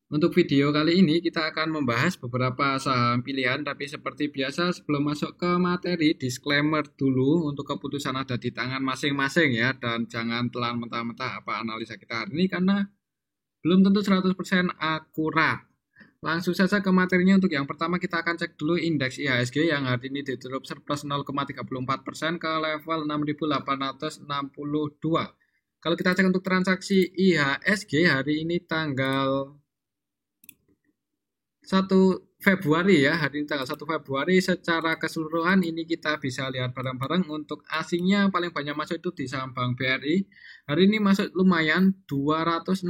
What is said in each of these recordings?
Untuk video kali ini kita akan membahas beberapa saham pilihan, tapi seperti biasa sebelum masuk ke materi, disclaimer dulu untuk keputusan ada di tangan masing-masing ya, dan jangan telan mentah-mentah apa analisa kita hari ini karena belum tentu 100% akurat. Langsung saja ke materinya. Untuk yang pertama kita akan cek dulu indeks IHSG yang hari ini ditutup surplus 0,34% ke level 6.862. Kalau kita cek untuk transaksi IHSG hari ini tanggal 1 Februari ya, hari ini tanggal 1 Februari secara keseluruhan ini kita bisa lihat bareng-bareng. Untuk asingnya paling banyak masuk itu di saham Bank BRI. Hari ini masuk lumayan 268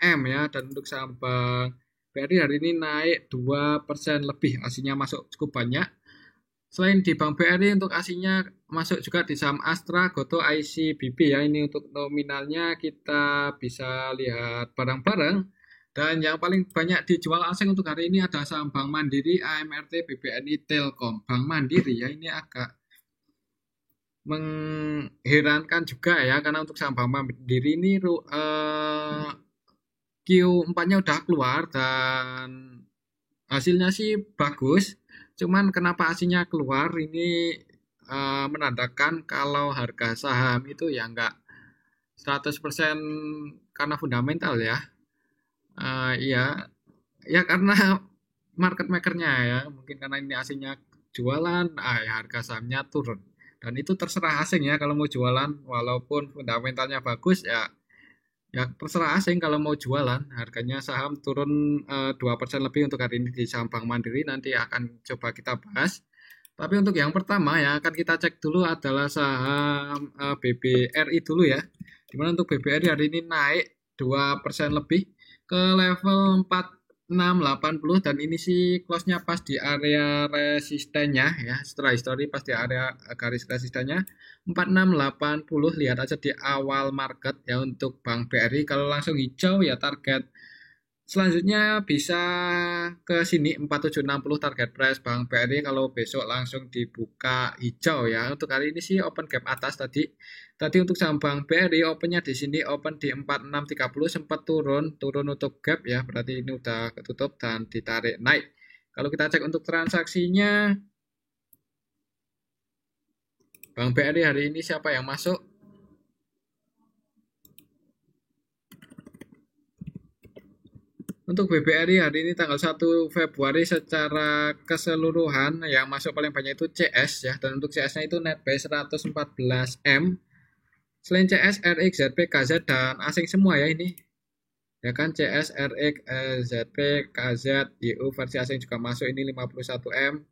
M ya, dan untuk saham Bank BRI hari ini naik 2% lebih, asingnya masuk cukup banyak. Selain di Bank BRI, untuk asingnya masuk juga di saham Astra, Gotoh, ICBP ya. Ini untuk nominalnya kita bisa lihat bareng-bareng. Dan yang paling banyak dijual asing untuk hari ini ada saham Bank Mandiri, AMRT, BBNI, Telkom. Bank Mandiri ya, ini agak mengherankan juga ya, karena untuk saham Bank Mandiri ini Q4-nya udah keluar dan hasilnya sih bagus. Cuman kenapa hasilnya keluar ini menandakan kalau harga saham itu ya enggak 100% karena fundamental ya. Iya, ya karena market makernya ya, mungkin karena ini asingnya jualan, ya harga sahamnya turun. Dan itu terserah asing ya kalau mau jualan, walaupun fundamentalnya bagus ya, ya terserah asing kalau mau jualan. Harganya saham turun 2% lebih untuk hari ini di saham Bank Mandiri, nanti akan coba kita bahas. Tapi untuk yang pertama yang akan kita cek dulu adalah saham BBRI dulu ya. Dimana untuk BBRI hari ini naik 2% lebih ke level 4680, dan ini sih close-nya pas di area resistennya ya. Setelah histori pas di area garis resistennya 4680. Lihat aja di awal market ya untuk Bank BRI. Kalau langsung hijau ya target selanjutnya bisa ke sini 4760 target price Bank BRI kalau besok langsung dibuka hijau ya. Untuk hari ini sih open gap atas tadi. Tadi untuk saham Bank BRI opennya di sini open di 4630, sempat turun untuk gap ya. Berarti ini udah ketutup dan ditarik naik. Kalau kita cek untuk transaksinya Bank BRI hari ini siapa yang masuk? Untuk BBRI hari ini tanggal 1 Februari secara keseluruhan yang masuk paling banyak itu CS ya, dan untuk CS-nya itu net buy 114 M. Selain CS, RX, ZP, KZ dan asing semua ya ini. Ya kan, CS, RX, ZP, KZ, YU versi asing juga masuk ini 51 M.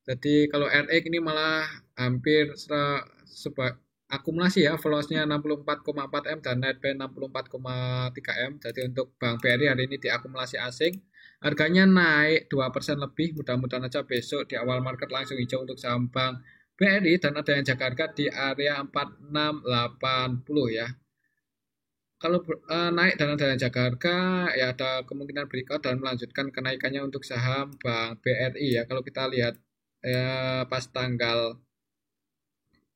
Jadi kalau RX ini malah hampir akumulasi ya, velocity-nya 64,4 M dan net buy 64,3 M. Jadi untuk Bank BRI hari ini diakumulasi asing. Harganya naik 2% lebih. Mudah-mudahan aja besok di awal market langsung hijau untuk saham Bank BRI, dan ada yang jaga harga di area 4680 ya. Kalau naik dan ada yang jaga harga ya ada kemungkinan breakout dan melanjutkan kenaikannya untuk saham Bank BRI ya. Kalau kita lihat pas tanggal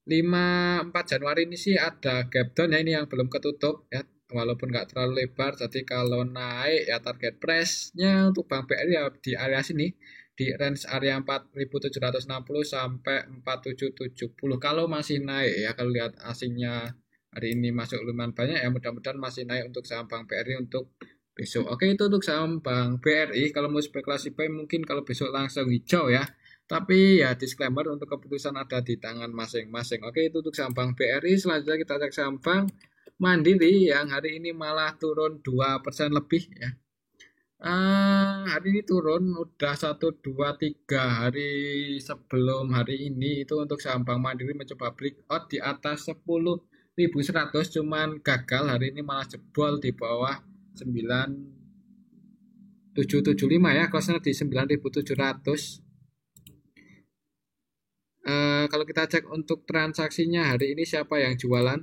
4 Januari ini sih ada gap down ya, ini yang belum ketutup ya, walaupun nggak terlalu lebar. Jadi kalau naik ya target price-nya untuk Bank BRI ya di area sini, di range area 4.760 sampai 4.770 kalau masih naik ya. Kalau lihat asingnya hari ini masuk lumayan banyak ya, mudah-mudahan masih naik untuk saham Bank BRI untuk besok. Oke, itu untuk saham Bank BRI. Kalau mau spekulasi buy mungkin kalau besok langsung hijau ya. Tapi ya disclaimer untuk keputusan ada di tangan masing-masing. Oke, itu untuk saham Bank BRI. Selanjutnya kita cek saham Bank Mandiri yang hari ini malah turun 2% lebih ya. Hari ini turun udah 1, 2, 3 hari sebelum hari ini itu untuk saham Bank Mandiri mencoba breakout di atas 10.100, cuman gagal. Hari ini malah jebol di bawah 9.775 ya, close-nya di 9.700. Kalau kita cek untuk transaksinya hari ini siapa yang jualan?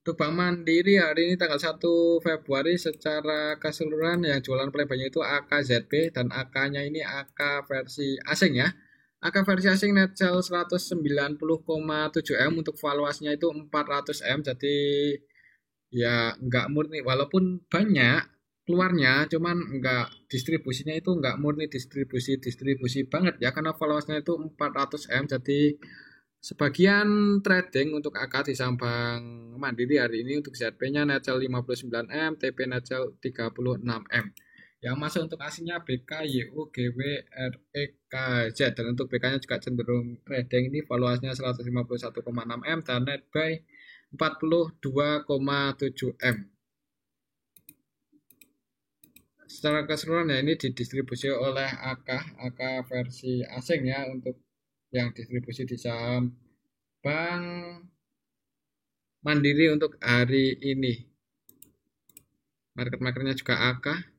Untuk Bank Mandiri hari ini tanggal 1 Februari secara keseluruhan yang jualan paling banyak itu AKZB, dan AK-nya ini AK versi asing ya. AK versi asing net sell 190,7 M, untuk valuasinya itu 400 M, jadi ya nggak murni, walaupun banyak keluarnya, cuman nggak distribusinya itu nggak murni distribusi banget ya, karena valuasinya itu 400 M, jadi sebagian trading untuk AK di saham Bank Mandiri hari ini untuk ZP-nya net sell 59 M, TP net sell 36 M. Yang masuk untuk aslinya BK, YU, GW, REK, Z, dan untuk BK-nya juga cenderung trading, ini valuasinya 151,6 M dan net buy 42,7 M. Secara keseluruhan ya ini didistribusi oleh AK versi asing ya, untuk yang distribusi di saham Bank Mandiri untuk hari ini. Market makernya juga AK.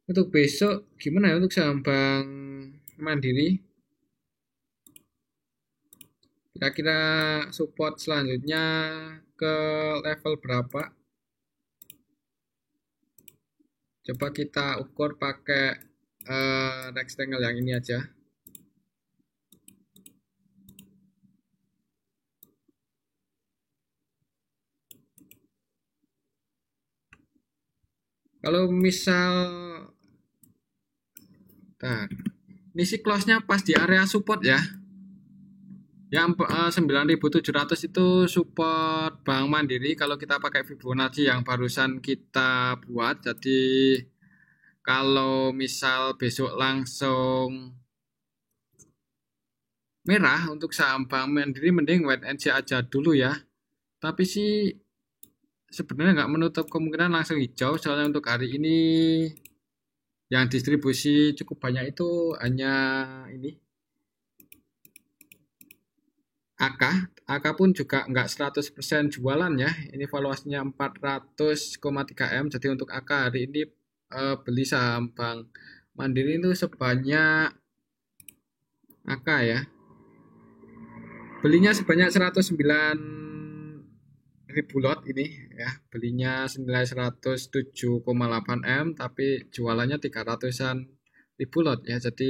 Untuk besok gimana ya untuk saham Bank Mandiri? Kira-kira support selanjutnya ke level berapa? Coba kita ukur pakai rectangle yang ini aja. Kalau misal ini sih close-nya pas di area support ya. Yang 9.700 itu support Bank Mandiri kalau kita pakai Fibonacci yang barusan kita buat. Jadi kalau misal besok langsung merah untuk saham Bank Mandiri, mending wait and see aja dulu ya. Tapi sih sebenarnya nggak menutup kemungkinan langsung hijau, soalnya untuk hari ini yang distribusi cukup banyak itu hanya ini AK pun juga nggak 100% jualan ya. Ini valuasinya 400,3 M. Jadi untuk AK hari ini beli saham Bank Mandiri itu sebanyak AK ya. Belinya sebanyak 109.000 lot ini ya. Belinya senilai 107,8 M, tapi jualannya 300-an ribu lot ya. Jadi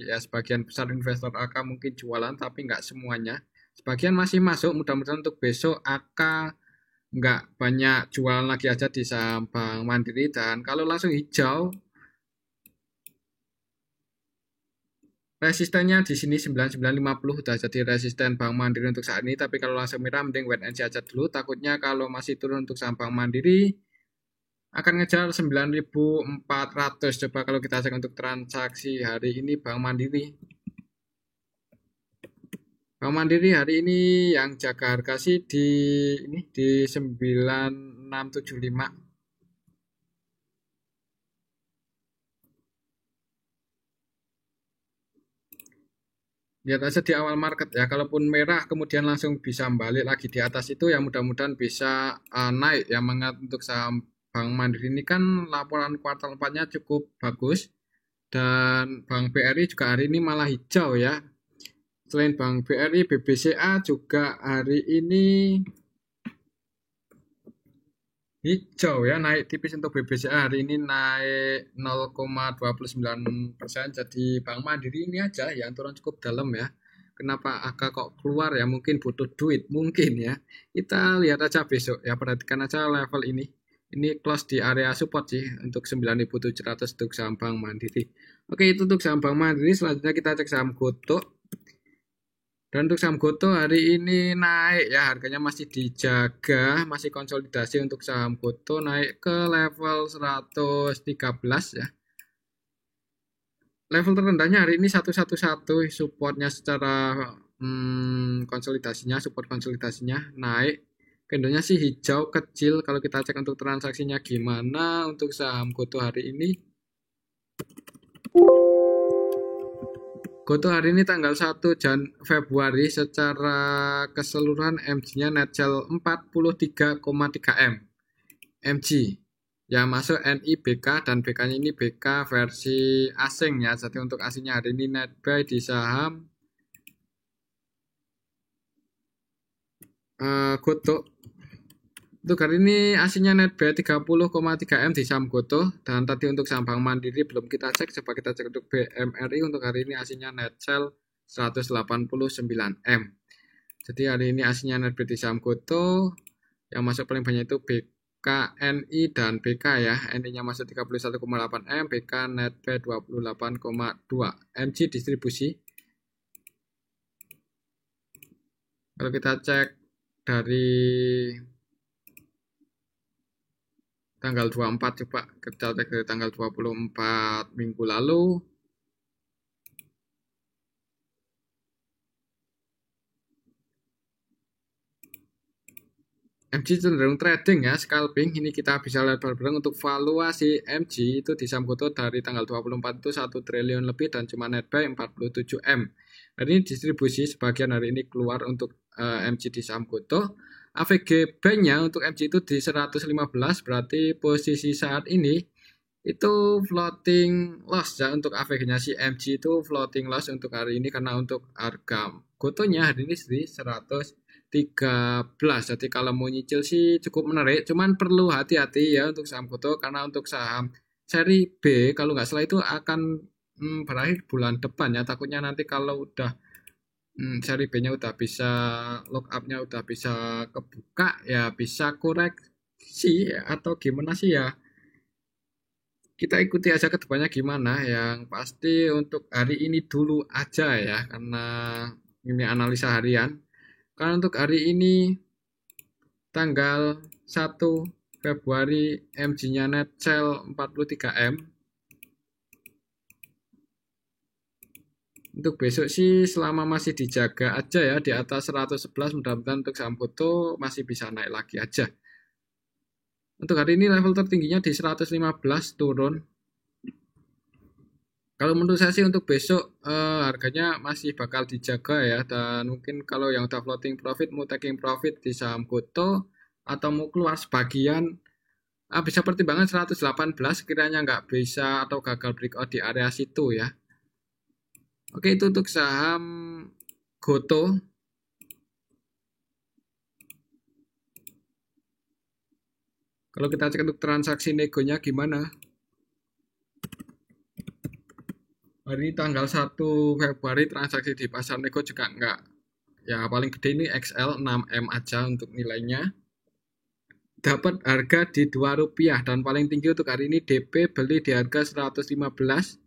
ya sebagian besar investor AK mungkin jualan, tapi nggak semuanya. Sebagian masih masuk, mudah-mudahan untuk besok AK nggak banyak jualan lagi aja di saham Bank Mandiri. Dan kalau langsung hijau, resistennya di sini 9950 udah jadi resisten Bank Mandiri untuk saat ini. Tapi kalau langsung merah, mending wait and see aja dulu. Takutnya kalau masih turun untuk saham Bank Mandiri akan ngejar 9.400. Coba kalau kita cek untuk transaksi hari ini Bank Mandiri. Bank Mandiri hari ini yang jaga harga sih di 9675. Lihat aja di awal market ya, kalaupun merah kemudian langsung bisa balik lagi di atas itu ya, mudah-mudahan bisa naik ya. Mengingat untuk saham Bank Mandiri ini kan laporan kuartal 4-nya cukup bagus, dan Bank BRI juga hari ini malah hijau ya. Selain Bank BRI, BBCA juga hari ini hijau ya, naik tipis. Untuk BBCA hari ini naik 0,29%. Jadi Bank Mandiri ini aja yang turun cukup dalam ya. Kenapa agak kok keluar ya? Mungkin butuh duit, mungkin ya. Kita lihat aja besok ya, perhatikan aja level ini. Ini close di area support sih untuk 9.700 untuk saham Bank Mandiri. Oke, itu untuk saham Bank Mandiri. Selanjutnya kita cek saham Goto. Dan untuk saham Goto hari ini naik ya, harganya masih dijaga, masih konsolidasi. Untuk saham Goto naik ke level 113 ya. Level terendahnya hari ini 111, supportnya secara konsolidasinya, support konsolidasinya naik. Candlenya sih hijau kecil. Kalau kita cek untuk transaksinya gimana untuk saham Goto hari ini. Goto hari ini tanggal 1 Februari secara keseluruhan MG-nya net sell 43,3 M. MG. Yang masuk NI BK, dan BK-nya ini BK versi asing ya. Jadi untuk asingnya hari ini net buy di saham Goto Untuk hari ini aslinya net B 30,3 M di saham Goto, dan tadi untuk saham Bank Mandiri belum kita cek, coba kita cek untuk BMRI. Untuk hari ini aslinya net sell 189 M. Jadi hari ini aslinya net B di saham Goto yang masuk paling banyak itu BKNI dan BK ya. NI-nya masuk 31,8 M, BK net B 28,2 MG distribusi. Kalau kita cek dari tanggal 24, coba kita cek dari tanggal 24 minggu lalu. MG cenderung trading ya, scalping. Ini kita bisa lihat bareng-bareng untuk valuasi MG itu di saham Goto dari tanggal 24 itu 1 triliun lebih dan cuma net buy 47 M. Hari ini distribusi sebagian hari ini keluar untuk MG di saham Goto. AVG bank-nya untuk MG itu di 115, berarti posisi saat ini itu floating loss ya. Untuk AVG-nya si MG itu floating loss untuk hari ini, karena untuk harga Gotonya hari ini di 113. Jadi kalau mau nyicil sih cukup menarik, cuman perlu hati-hati ya untuk saham Goto, karena untuk saham seri B kalau nggak salah itu akan berakhir bulan depan ya. Takutnya nanti kalau udah seri B-nya udah bisa lock up-nya udah bisa kebuka ya, bisa koreksi ya, atau gimana sih ya. Kita ikuti aja ke depannya gimana. Yang pasti untuk hari ini dulu aja ya, karena ini analisa harian. Karena untuk hari ini tanggal 1 Februari MG-nya net sell 43 M. Untuk besok sih selama masih dijaga aja ya di atas 111, mudah-mudahan untuk saham Goto masih bisa naik lagi aja. Untuk hari ini level tertingginya di 115 turun. Kalau menurut saya sih untuk besok harganya masih bakal dijaga ya, dan mungkin kalau yang udah floating profit mau taking profit di saham Goto atau mau keluar sebagian bisa pertimbangan 118 kiranya nggak bisa atau gagal breakout di area situ ya. Oke, itu untuk saham Goto. Kalau kita cek untuk transaksi negonya gimana? Hari ini tanggal 1 Februari transaksi di pasar nego juga enggak. Ya paling gede ini XL 6M aja untuk nilainya. Dapat harga di Rp2 dan paling tinggi untuk hari ini DP beli di harga 115.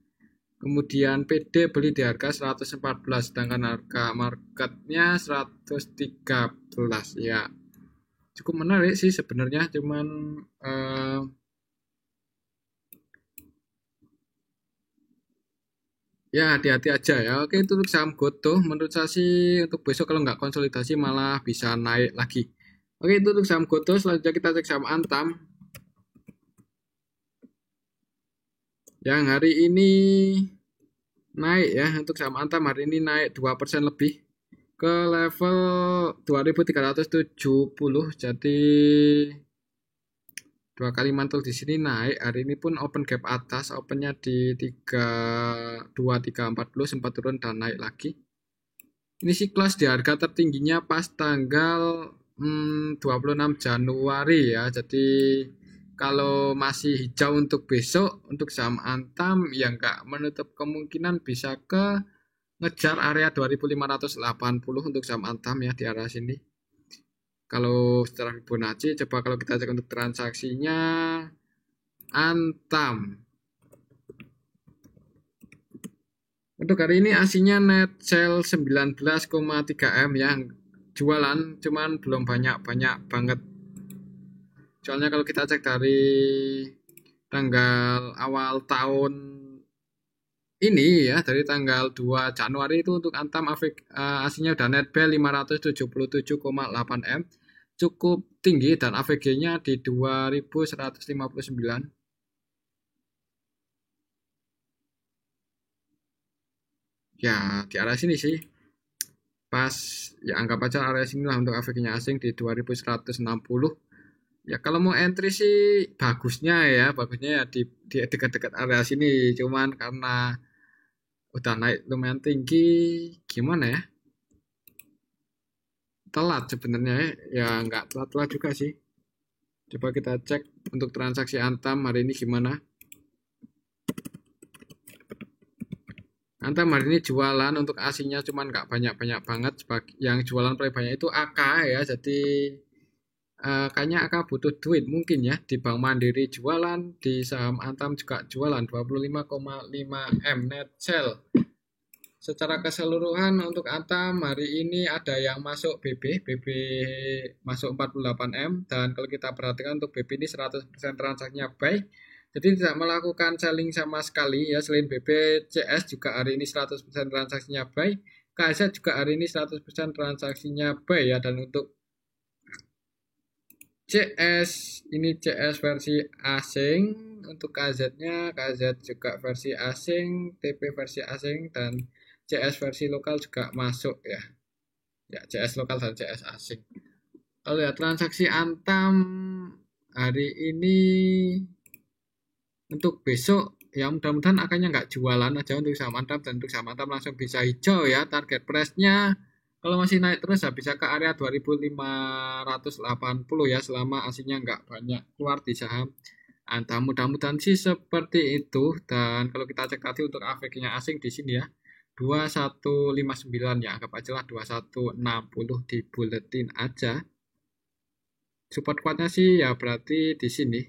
Kemudian PD beli di harga 114, sedangkan harga marketnya 113 ya. Cukup menarik sih sebenarnya, cuman ya hati-hati aja ya. Oke, itu untuk saham Goto. Menurut saya sih untuk besok kalau nggak konsolidasi malah bisa naik lagi. Oke, itu untuk saham Goto. Selanjutnya kita cek saham Antam. Yang hari ini naik ya. Untuk saham Antam hari ini naik 2% lebih ke level 2370. Jadi dua kali mantul di sini naik. Hari ini pun open gap atas, opennya di 32340, sempat turun dan naik lagi. Ini siklas di harga tertingginya pas tanggal 26 Januari ya. Jadi kalau masih hijau untuk besok untuk saham Antam ya nggak menutup kemungkinan bisa ke ngejar area 2580 untuk saham Antam ya, di area sini. Kalau secara Fibonacci, coba kalau kita cek untuk transaksinya Antam. Untuk hari ini aslinya net sell 19,3 M yang jualan, cuman belum banyak banget. Soalnya kalau kita cek dari tanggal awal tahun ini ya, dari tanggal 2 Januari itu untuk Antam aslinya udah net B 577,8 M. Cukup tinggi dan AVG-nya di 2159. Ya, di arah sini sih. Pas ya anggap aja area sini lah untuk AVG-nya asing di 2160. Ya kalau mau entry sih bagusnya ya di dekat-dekat area sini. Cuman karena udah naik lumayan tinggi, gimana ya? Telat sebenarnya ya nggak telat-telat juga sih. Coba kita cek untuk transaksi Antam hari ini gimana. Antam hari ini jualan untuk asingnya cuman nggak banyak-banyak banget. Yang jualan paling banyak itu AK ya. Jadi kayaknya AK butuh duit mungkin ya. Di Bank Mandiri jualan, di saham Antam juga jualan 25,5 M net sell. Secara keseluruhan untuk Antam hari ini ada yang masuk BB masuk 48 M, dan kalau kita perhatikan untuk BB ini 100% transaksinya buy. Jadi tidak melakukan selling sama sekali ya. Selain BB, CS juga hari ini 100% transaksinya buy. KZ juga hari ini 100% transaksinya buy ya. Dan untuk CS ini CS versi asing, untuk KZ-nya KZ juga versi asing, TP versi asing, dan CS versi lokal juga masuk ya. Ya, CS lokal dan CS asing. Kalau lihat transaksi Antam hari ini untuk besok ya, mudah-mudahan akannya nggak jualan aja untuk saham Antam, dan untuk saham Antam langsung bisa hijau ya. Target price-nya kalau masih naik terus ya bisa ke area 2580 ya, selama asingnya nggak banyak keluar di saham Antam. Mudah-mudahan sih seperti itu. Dan kalau kita cek tadi untuk AVG-nya asing di sini ya, 2159 ya, anggap aja lah 2160 di buletin aja. Support kuatnya sih ya berarti di sini.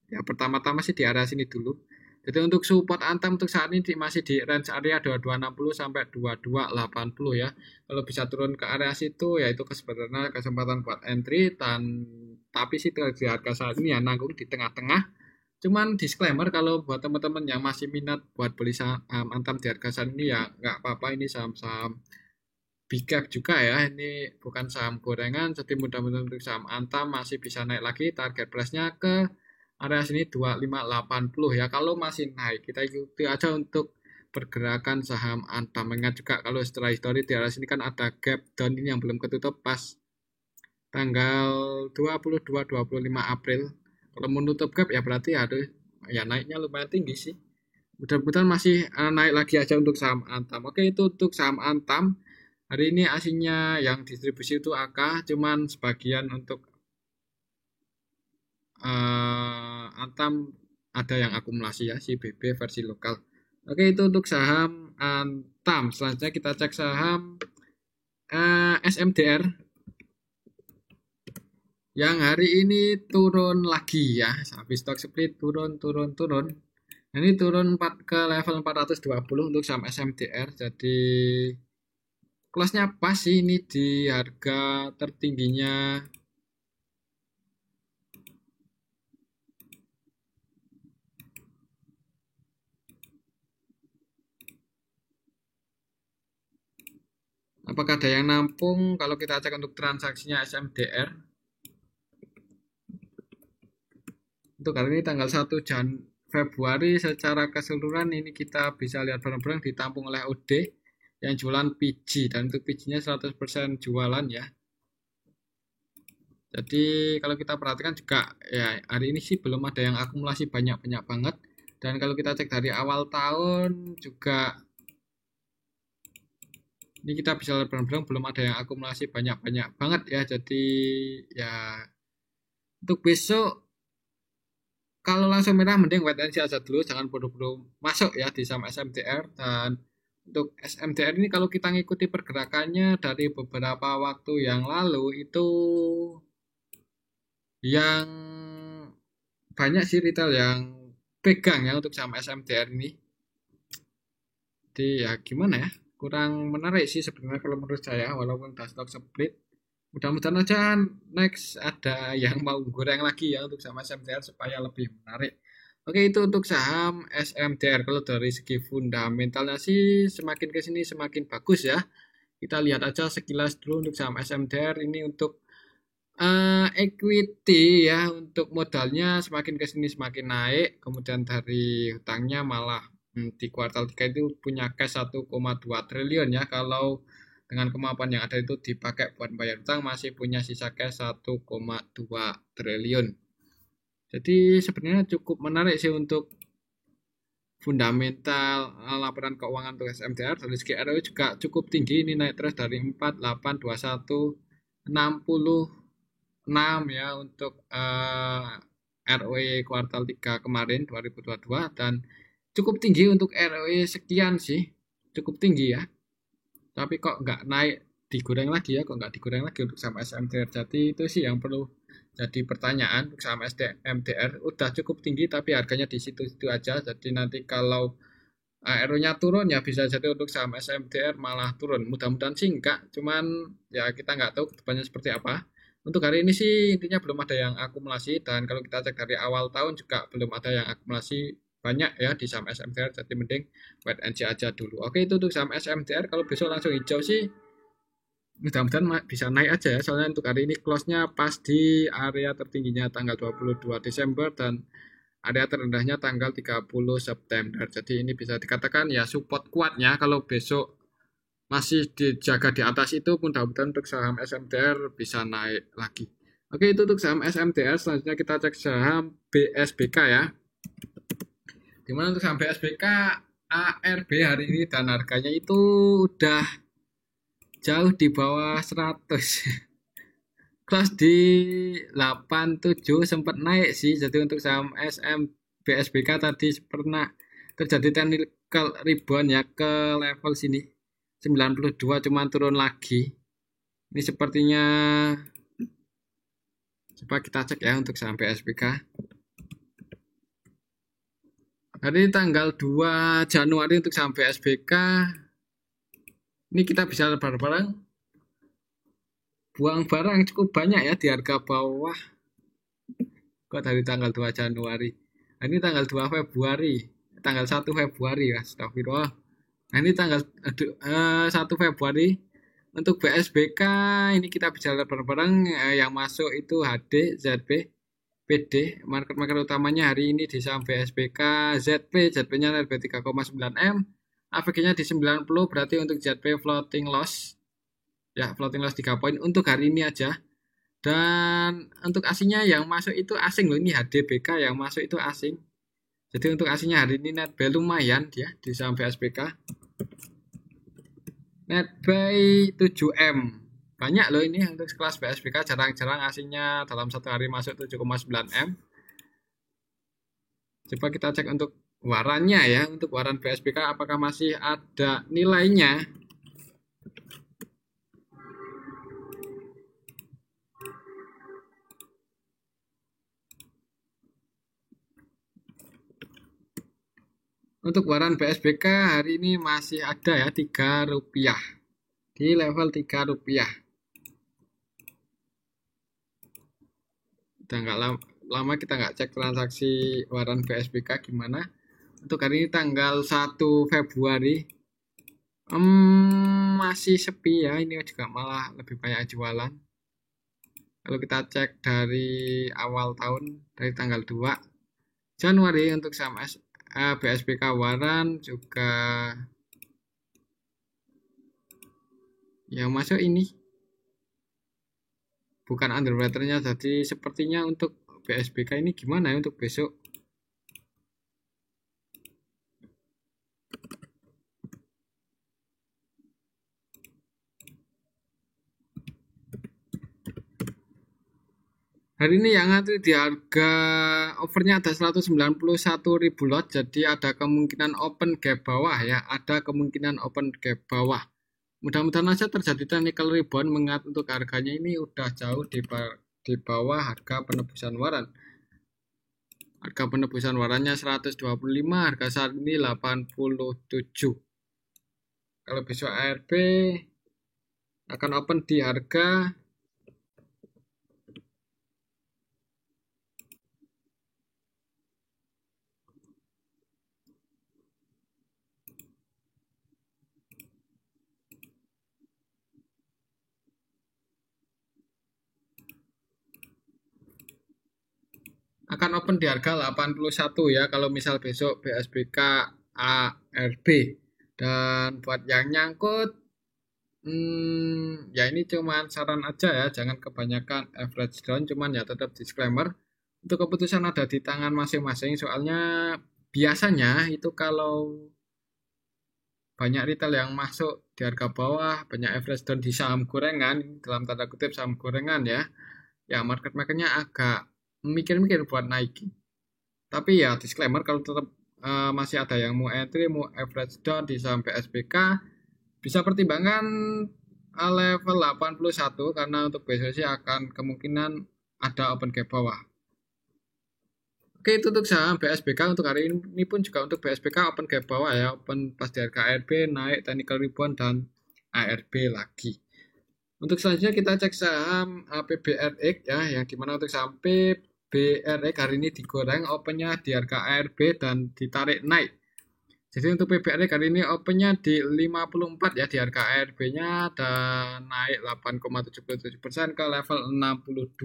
Ya pertama-tama sih di area sini dulu. Jadi untuk support Antam untuk saat ini masih di range area 2260 sampai 2280 ya. Kalau bisa turun ke area situ ya itu sebenarnya kesempatan buat entry, dan tapi sih di harga saat ini ya nanggung di tengah-tengah. Cuman disclaimer, kalau buat teman-teman yang masih minat buat beli saham Antam di harga saat ini ya nggak apa-apa, ini saham-saham big cap juga ya, ini bukan saham gorengan. Jadi mudah-mudahan untuk saham Antam masih bisa naik lagi, target price-nya ke area sini 2580 ya. Kalau masih naik kita ikuti aja untuk pergerakan saham Antam. Mengingat juga kalau setelah histori di area sini kan ada gap down ini yang belum ketutup pas tanggal 22-25 April. Kalau menutup gap ya berarti harus ya naiknya lumayan tinggi sih. Mudah-mudahan masih naik lagi aja untuk saham Antam. Oke, itu untuk saham Antam. Hari ini aslinya yang distribusi itu AK, cuman sebagian untuk Antam ada yang akumulasi ya, si BB versi lokal. Oke, itu untuk saham Antam. Selanjutnya kita cek saham SMDR yang hari ini turun lagi ya. Habis stock split turun. Ini turun 4 ke level 420 untuk saham SMDR. Jadi close-nya pas sih ini di harga tertingginya. Apakah ada yang nampung? Kalau kita cek untuk transaksinya SMDR untuk hari ini tanggal 1 Februari secara keseluruhan ini kita bisa lihat barang-barang ditampung oleh OD yang jualan PG, dan untuk PG-nya 100% jualan ya. Jadi kalau kita perhatikan juga ya hari ini sih belum ada yang akumulasi banyak-banyak banget, dan kalau kita cek dari awal tahun juga ini kita bisa lihat barang-barang belum ada yang akumulasi banyak-banyak banget ya. Jadi ya untuk besok kalau langsung merah mending wait and see aja dulu, jangan buru-buru masuk ya di saham SMDR. Dan untuk SMDR ini kalau kita ngikuti pergerakannya dari beberapa waktu yang lalu itu yang banyak sih retail yang pegang ya untuk saham SMDR ini. Jadi ya gimana ya, kurang menarik sih sebenarnya kalau menurut saya, walaupun udah stock split. Mudah-mudahan aja next ada yang mau goreng lagi ya untuk saham SMDR supaya lebih menarik. Oke, itu untuk saham SMDR. Kalau dari segi fundamentalnya sih semakin ke sini semakin bagus ya. Kita lihat aja sekilas dulu untuk saham SMDR ini. Untuk equity ya, untuk modalnya semakin ke sini semakin naik. Kemudian dari hutangnya malah di kuartal 3 itu punya cash 1,2 triliun ya. Kalau dengan kemampuan yang ada itu dipakai buat bayar hutang masih punya sisa cash 1,2 triliun. Jadi sebenarnya cukup menarik sih untuk fundamental laporan keuangan untuk SMDR. Dari segi ROE juga cukup tinggi, ini naik terus dari 4, 8, 21, 60, 6 ya untuk ROE kuartal 3 kemarin 2022 dan cukup tinggi untuk ROE sekian sih. Cukup tinggi ya. Tapi kok nggak naik digoreng lagi ya, kok nggak digoreng lagi untuk saham SMTR. Jadi itu sih yang perlu jadi pertanyaan untuk saham SMTR. Udah cukup tinggi tapi harganya di situ-situ aja. Jadi nanti kalau RO-nya turun ya bisa jadi untuk saham SMTR malah turun. Mudah-mudahan sih enggak, cuman ya kita nggak tahu kedepannya seperti apa. Untuk hari ini sih intinya belum ada yang akumulasi dan kalau kita cek dari awal tahun juga belum ada yang akumulasi banyak ya di saham SMTR. Jadi mending wait and see aja dulu. Oke, itu untuk saham SMTR. Kalau besok langsung hijau sih mudah-mudahan bisa naik aja ya. Soalnya untuk hari ini close-nya pas di area tertingginya tanggal 22 Desember dan area terendahnya tanggal 30 September. Jadi ini bisa dikatakan ya support kuatnya kalau besok masih dijaga di atas itu mudah-mudahan untuk saham SMTR bisa naik lagi. Oke, itu untuk saham SMTR. Selanjutnya kita cek saham BSBK ya. Dimana untuk saham BSBK ARB hari ini dan harganya itu udah jauh di bawah 100. Close di 87 sempat naik sih. Jadi untuk saham BSBK tadi pernah terjadi technical rebound ya ke level sini 92 cuman turun lagi. Ini sepertinya coba kita cek ya untuk saham BSBK. Hari ini tanggal 2 Januari untuk saham BSBK. Ini kita bisa bareng-bareng buang barang cukup banyak ya di harga bawah. Kok dari tanggal 2 Januari. Ini tanggal 2 Februari. Tanggal 1 Februari ya. Astagfirullah. Nah, ini tanggal 1 Februari. Untuk BSBK ini kita bisa lihat bareng-bareng yang masuk itu HD, ZB, PD. Market-market utamanya hari ini di saham BSBK, ZP-nya LB 3,9 M. AVG-nya di 90 berarti untuk ZP floating loss. Ya, floating loss 3 poin untuk hari ini aja. Dan untuk asingnya yang masuk itu asing loh. Ini HDBK yang masuk itu asing. Jadi untuk asingnya hari ini net buy lumayan dia di saham BSBK. Net buy 7M. Banyak loh ini untuk kelas BSBK. Jarang-jarang asingnya dalam satu hari masuk 7,9M. Coba kita cek untuk warannya ya. Untuk waran BSBK apakah masih ada nilainya. Untuk waran BSBK hari ini masih ada ya Rp3 di level Rp3. Udah nggak lama kita nggak cek transaksi waran BSBK gimana. Untuk hari ini tanggal 1 Februari masih sepi ya. Ini juga malah lebih banyak jualan. Kalau kita cek dari awal tahun dari tanggal 2 Januari untuk saham BSBK waran juga yang masuk ini bukan underwriternya. Jadi sepertinya untuk BSBK ini gimana ya untuk besok. Hari ini yang ngantri di harga overnya ada 191.000 lot. Jadi ada kemungkinan open gap bawah ya. Ada kemungkinan open gap bawah. Mudah-mudahan aja terjadi technical rebound mengingat untuk harganya ini udah jauh di bawah harga penebusan waran. Harga penebusan warannya 125, harga saat ini 87. Kalau besok ARB akan open di harga akan open di harga 81 ya kalau misal besok BSBK ARB. Dan buat yang nyangkut ya ini cuman saran aja ya, jangan kebanyakan average down, cuman ya tetap disclaimer untuk keputusan ada di tangan masing-masing. Soalnya biasanya itu kalau banyak retail yang masuk di harga bawah, banyak average down di saham gorengan, dalam tanda kutip saham gorengan ya, ya market makernya agak mikir-mikir buat naikin. Tapi ya disclaimer kalau tetap masih ada yang mau entry, mau average down di sampai SPK, bisa pertimbangkan level 81 karena untuk besok sih akan kemungkinan ada open gap bawah. Oke, itu untuk saham BSBK untuk hari ini pun juga untuk BSBK open gap bawah ya, open pas di harga ARB naik technical rebound dan ARB lagi. Untuk selanjutnya kita cek saham PBRX ya, yang dimana untuk saham PBRX hari ini digoreng opennya di harga ARB dan ditarik naik. Jadi untuk PBRX hari ini opennya di 54 ya di harga ARB-nya dan naik 8,77% ke level 62.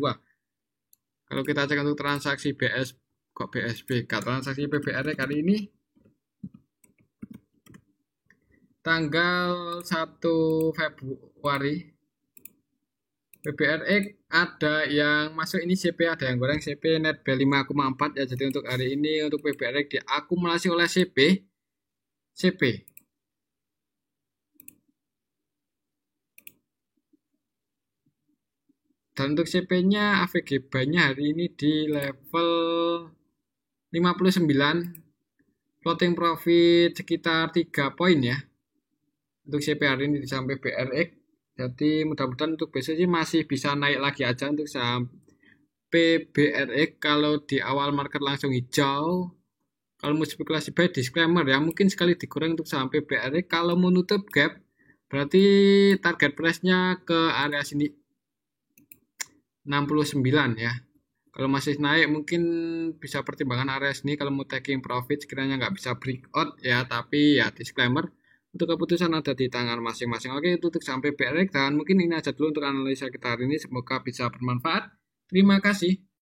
Kalau kita cek untuk transaksi BSBK, transaksi PBRX kali ini tanggal 1 Februari PBRX ada yang masuk ini CP, ada yang goreng CP net B5,4 ya. Jadi untuk hari ini untuk PBRX diakumulasi oleh CP. Dan untuk CP-nya AVG buy-nya hari ini di level 59, floating profit sekitar 3 poin ya. Untuk CP hari ini sampai PBRX. Jadi mudah-mudahan untuk besok sih masih bisa naik lagi aja untuk saham PBRX. Kalau di awal market langsung hijau, kalau mau spekulasi buy disclaimer ya, mungkin sekali dikurang untuk saham PBRX. Kalau mau nutup gap, berarti target price-nya ke area sini 69 ya. Kalau masih naik mungkin bisa pertimbangan area sini kalau mau taking profit sekiranya nggak bisa breakout ya, tapi ya disclaimer untuk keputusan ada di tangan masing-masing. Oke, itu untuk sampai PBRX dan mungkin ini aja dulu untuk analisa kita hari ini, semoga bisa bermanfaat. Terima kasih.